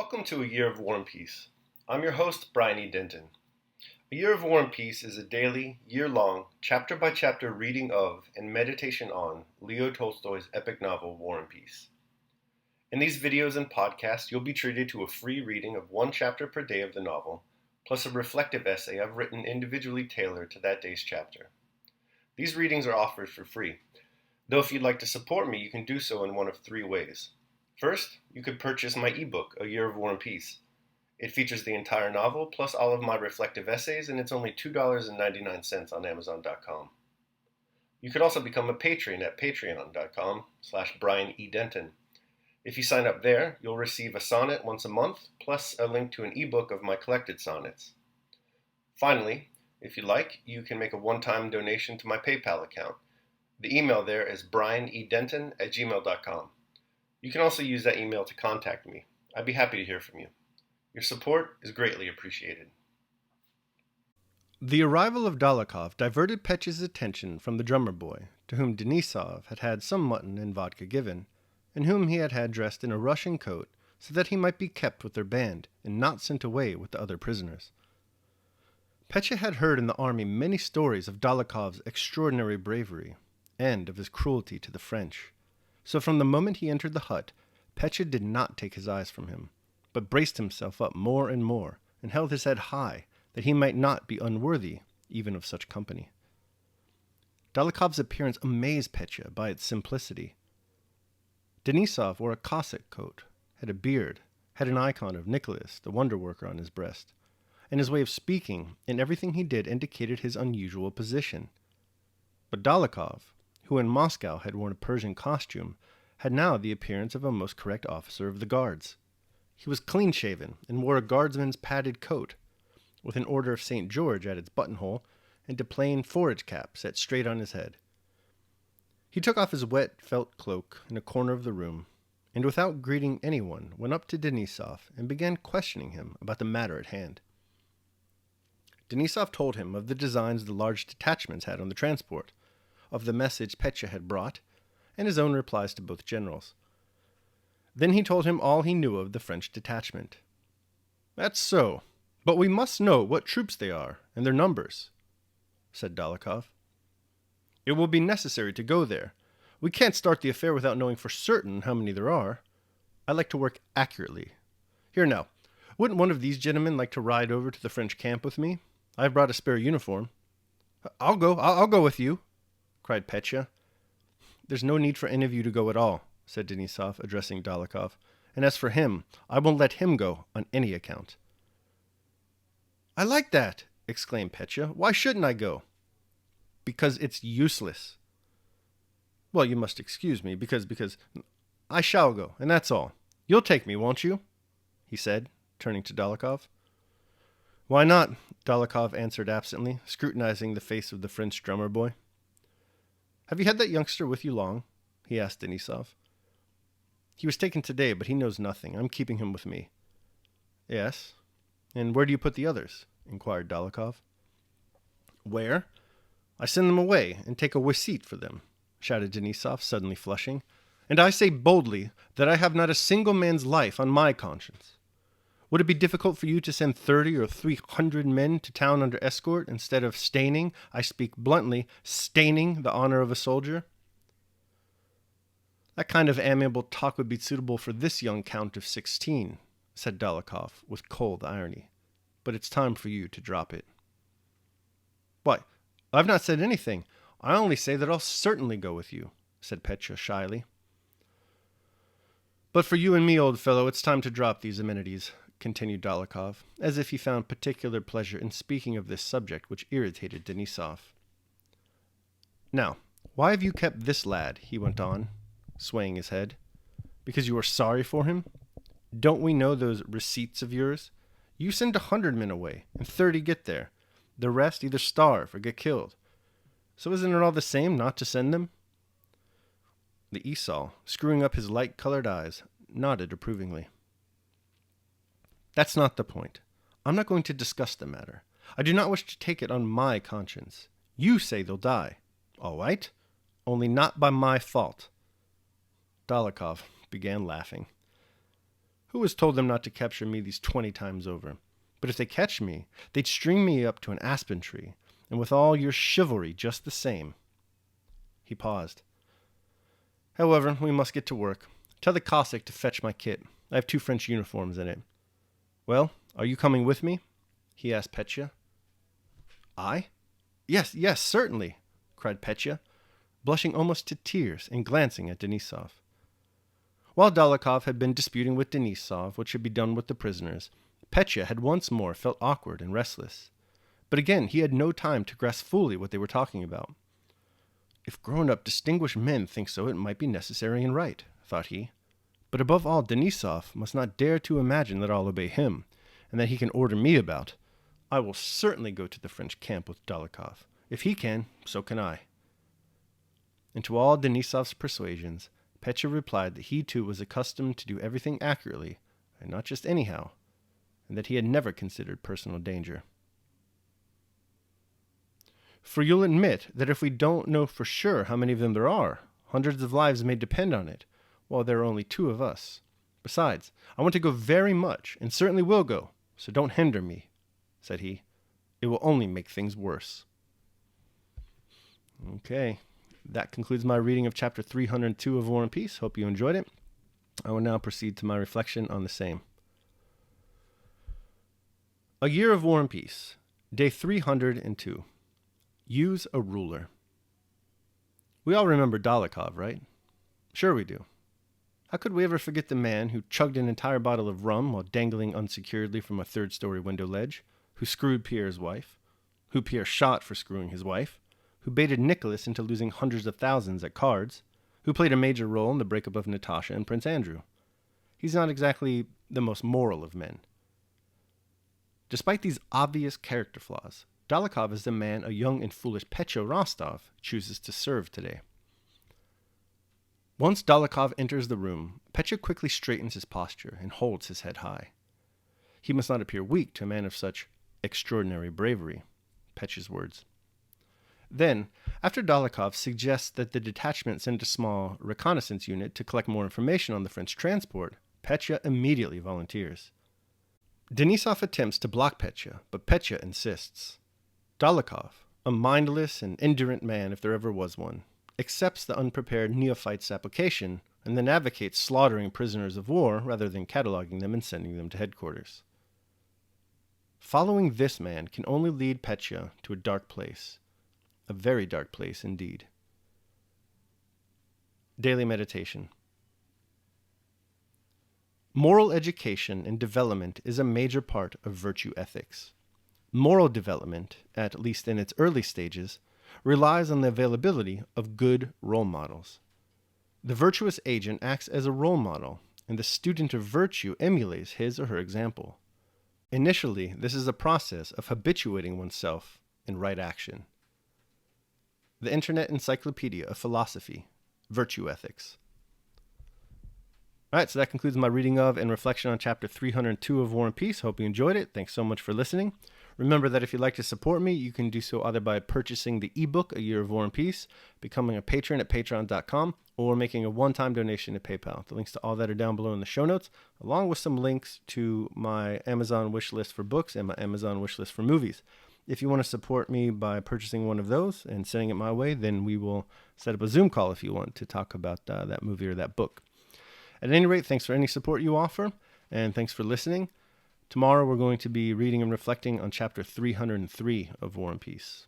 Welcome to A Year of War and Peace. I'm your host, Brian E. Denton. A Year of War and Peace is a daily, year-long, chapter-by-chapter reading of and meditation on Leo Tolstoy's epic novel, War and Peace. In these videos and podcasts, you'll be treated to a free reading of one chapter per day of the novel, plus a reflective essay I've written individually tailored to that day's chapter. These readings are offered for free, though if you'd like to support me, you can do so in one of three ways. First, you could purchase my ebook, A Year of War and Peace. It features the entire novel, plus all of my reflective essays, and it's only $2.99 on Amazon.com. You could also become a patron at patreon.com/Brian E. Denton. If you sign up there, you'll receive a sonnet once a month, plus a link to an ebook of my collected sonnets. Finally, if you like, you can make a one-time donation to my PayPal account. The email there is brianedenton@gmail.com. You can also use that email to contact me. I'd be happy to hear from you. Your support is greatly appreciated. The arrival of Dolokhov diverted Petya's attention from the drummer boy, to whom Denisov had had some mutton and vodka given, and whom he had had dressed in a Russian coat so that he might be kept with their band and not sent away with the other prisoners. Petya had heard in the army many stories of Dolokhov's extraordinary bravery, and of his cruelty to the French. So from the moment he entered the hut, Petya did not take his eyes from him, but braced himself up more and more, and held his head high, that he might not be unworthy even of such company. Dolokhov's appearance amazed Petya by its simplicity. Denisov wore a Cossack coat, had a beard, had an icon of Nicholas, the wonder worker, on his breast, and his way of speaking and everything he did indicated his unusual position. But Dolokhov, who in Moscow had worn a Persian costume, had now the appearance of a most correct officer of the guards. He was clean-shaven and wore a guardsman's padded coat, with an Order of St. George at its buttonhole and a plain forage cap set straight on his head. He took off his wet felt cloak in a corner of the room, and without greeting anyone went up to Denisov and began questioning him about the matter at hand. Denisov told him of the designs the large detachments had on the transport, of the message Petya had brought, and his own replies to both generals. Then he told him all he knew of the French detachment. "That's so, but we must know what troops they are, and their numbers," said Dolokhov. "It will be necessary to go there. We can't start the affair without knowing for certain how many there are. I like to work accurately. Here now, wouldn't one of these gentlemen like to ride over to the French camp with me? I've brought a spare uniform." I'll go with you," cried Petya. "There's no need for any of you to go at all," said Denisov, addressing Dolokhov. "And as for him, I won't let him go on any account." "I like that!" exclaimed Petya. "Why shouldn't I go?" "Because it's useless." "Well, you must excuse me, because I shall go, and that's all. You'll take me, won't you?" he said, turning to Dolokhov. "Why not?" Dolokhov answered absently, scrutinizing the face of the French drummer boy. "Have you had that youngster with you long?" he asked Denisov. "He was taken today, but he knows nothing. I'm keeping him with me." "Yes. And where do you put the others?" inquired Dolokhov. "Where? I send them away and take a receipt for them," shouted Denisov, suddenly flushing. "And I say boldly that I have not a single man's life on my conscience. Would it be difficult for you to send 30 or 300 men to town under escort instead of staining, I speak bluntly, staining the honor of a soldier?" "That kind of amiable talk would be suitable for this young Count of 16, said Dolokhov with cold irony. "But it's time for you to drop it." "Why, I've not said anything. I only say that I'll certainly go with you," said Petya shyly. "But for you and me, old fellow, it's time to drop these amenities," continued Dolokhov, as if he found particular pleasure in speaking of this subject which irritated Denisov. "Now, why have you kept this lad?" he went on, swaying his head. "Because you are sorry for him? Don't we know those receipts of yours? You send 100 men away, and 30 get there. The rest either starve or get killed. So isn't it all the same not to send them?" The Esau, screwing up his light-colored eyes, nodded approvingly. "That's not the point. I'm not going to discuss the matter. I do not wish to take it on my conscience. You say they'll die. All right. Only not by my fault." Dolokhov began laughing. Who has told them not to capture me these 20 times over? But if they catch me, they'd string me up to an aspen tree, and with all your chivalry just the same." He paused. "However, we must get to work. Tell the Cossack to fetch my kit. I have 2 French uniforms in it." "Well, are you coming with me?" he asked Petya. "I? Yes, certainly," cried Petya, blushing almost to tears and glancing at Denisov. While Dólokhov had been disputing with Denisov what should be done with the prisoners, Petya had once more felt awkward and restless. But again, he had no time to grasp fully what they were talking about. "If grown-up, distinguished men think so, it might be necessary and right," thought he. "But above all, Denisov must not dare to imagine that I'll obey him, and that he can order me about. I will certainly go to the French camp with Dólokhov. If he can, so can I." And to all Denisov's persuasions, Petya replied that he too was accustomed to do everything accurately, and not just anyhow, and that he had never considered personal danger. "For you'll admit that if we don't know for sure how many of them there are, hundreds of lives may depend on it, while there are only 2 of us. Besides, I want to go very much, and certainly will go, so don't hinder me," said he. "It will only make things worse." Okay, that concludes my reading of chapter 302 of War and Peace. Hope you enjoyed it. I will now proceed to my reflection on the same. A Year of War and Peace, day 302. Use a ruler. We all remember Dólokhov, right? Sure we do. How could we ever forget the man who chugged an entire bottle of rum while dangling unsecuredly from a 3rd-story window ledge, who screwed Pierre's wife, who Pierre shot for screwing his wife, who baited Nicholas into losing hundreds of thousands at cards, who played a major role in the breakup of Natasha and Prince Andrew? He's not exactly the most moral of men. Despite these obvious character flaws, Dólokhov is the man a young and foolish Petya Rostov chooses to serve today. Once Dólokhov enters the room, Petya quickly straightens his posture and holds his head high. He must not appear weak to a man of such extraordinary bravery, Petya's words. Then, after Dólokhov suggests that the detachment send a small reconnaissance unit to collect more information on the French transport, Petya immediately volunteers. Denisov attempts to block Petya, but Petya insists. Dólokhov, a mindless and indifferent man if there ever was one, accepts the unprepared neophyte's application and then advocates slaughtering prisoners of war rather than cataloging them and sending them to headquarters. Following this man can only lead Petya to a dark place, a very dark place indeed. Daily meditation. Moral education and development is a major part of virtue ethics. Moral development, at least in its early stages, relies on the availability of good role models. The virtuous agent acts as a role model, and the student of virtue emulates his or her example. Initially, this is a process of habituating oneself in right action. The Internet Encyclopedia of Philosophy, Virtue Ethics. All right, so that concludes my reading of and reflection on chapter 302 of War and Peace. Hope you enjoyed it. Thanks so much for listening. Remember that if you'd like to support me, you can do so either by purchasing the ebook, A Year of War and Peace, becoming a patron at patreon.com, or making a one-time donation to PayPal. The links to all that are down below in the show notes, along with some links to my Amazon wish list for books and my Amazon wish list for movies. If you want to support me by purchasing one of those and sending it my way, then we will set up a Zoom call if you want to talk about that movie or that book. At any rate, thanks for any support you offer, and thanks for listening. Tomorrow we're going to be reading and reflecting on chapter 303 of War and Peace.